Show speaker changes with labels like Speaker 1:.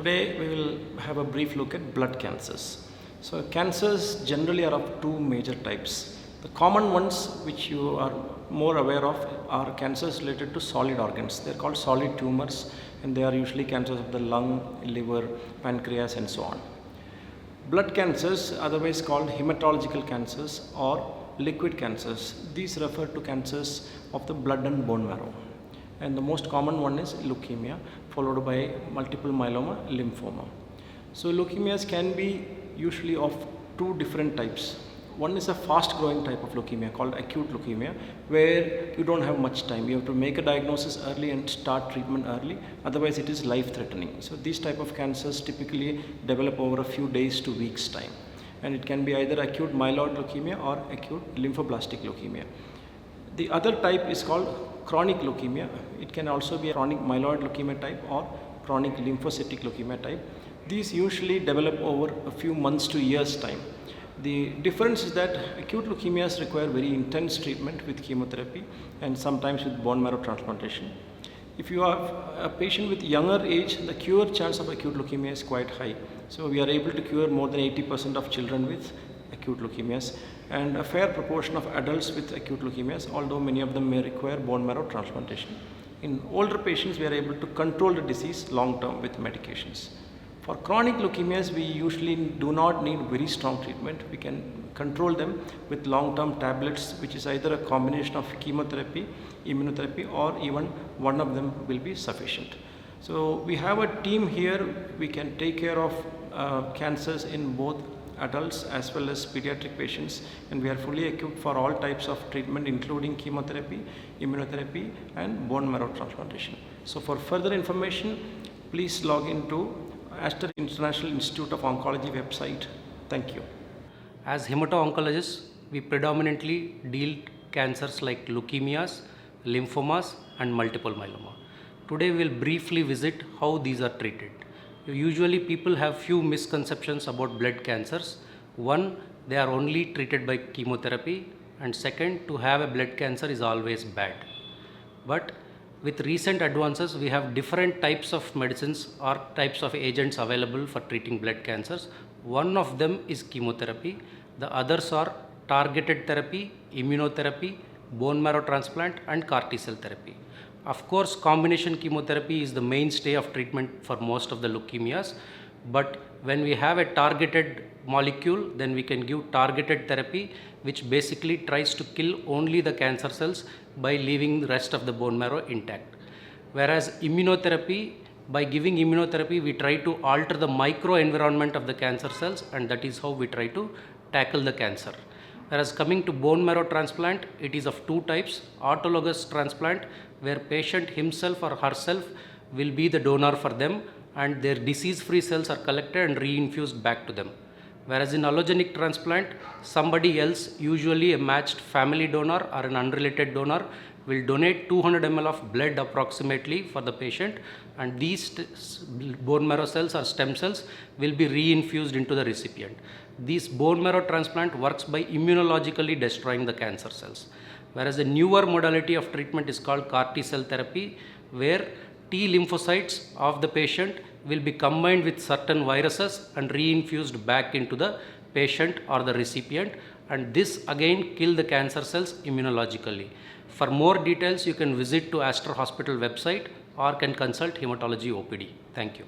Speaker 1: Today we will have a brief look at blood cancers. So cancers generally are of two major types. The common ones which you are more aware of are cancers related to solid organs. They are called solid tumors and they are usually cancers of the lung, liver, pancreas and so on. Blood cancers, otherwise called hematological cancers or liquid cancers. These refer to cancers of the blood and bone marrow. And the most common one is leukemia, followed by multiple myeloma, lymphoma. So leukemias can be usually of two different types. One is a fast growing type of leukemia called acute leukemia, where you don't have much time. You have to make a diagnosis early and start treatment early, otherwise it is life threatening. So these type of cancers typically develop over a few days to weeks time, and it can be either acute myeloid leukemia or acute lymphoblastic leukemia. The other type is called chronic leukemia. It can also be a chronic myeloid leukemia type or chronic lymphocytic leukemia type. These usually develop over a few months to years time. The difference is that acute leukemias require very intense treatment with chemotherapy and sometimes with bone marrow transplantation. If you have a patient with younger age, the cure chance of acute leukemia is quite high. So we are able to cure more than 80% of children with acute leukemias and a fair proportion of adults with acute leukemias, although many of them may require bone marrow transplantation. In older patients, we are able to control the disease long term with medications. For chronic leukemias, we usually do not need very strong treatment. We can control them with long-term tablets, which is either a combination of chemotherapy, immunotherapy, or even one of them will be sufficient. So we have a team here. We can take care of cancers in both adults as well as pediatric patients, and we are fully equipped for all types of treatment including chemotherapy, immunotherapy and bone marrow transplantation. So for further information, please log into Aster International Institute of Oncology website. Thank you.
Speaker 2: As hemato-oncologists, we predominantly deal cancers like leukemias, lymphomas and multiple myeloma. Today we will briefly visit how these are treated. Usually people have few misconceptions about blood cancers. One, they are only treated by chemotherapy, and second, to have a blood cancer is always bad. But with recent advances, we have different types of medicines or types of agents available for treating blood cancers. One of them is chemotherapy. The others are targeted therapy, immunotherapy, bone marrow transplant and CAR T-cell therapy. Of course, combination chemotherapy is the mainstay of treatment for most of the leukemias. But when we have a targeted molecule, then we can give targeted therapy, which basically tries to kill only the cancer cells by leaving the rest of the bone marrow intact. Whereas immunotherapy, by giving immunotherapy, we try to alter the microenvironment of the cancer cells, and that is how we try to tackle the cancer. Whereas coming to bone marrow transplant, it is of two types: autologous transplant, where patient himself or herself will be the donor for them and their disease-free cells are collected and reinfused back to them. Whereas in allogenic transplant, somebody else, usually a matched family donor or an unrelated donor, will donate 200 ml of blood approximately for the patient, and these bone marrow cells or stem cells will be reinfused into the recipient. This bone marrow transplant works by immunologically destroying the cancer cells. Whereas a newer modality of treatment is called CAR T-cell therapy, where T lymphocytes of the patient will be combined with certain viruses and reinfused back into the patient or the recipient, and this again kill the cancer cells immunologically. For more details, you can visit to Aster Hospital website or can consult Hematology OPD. Thank you.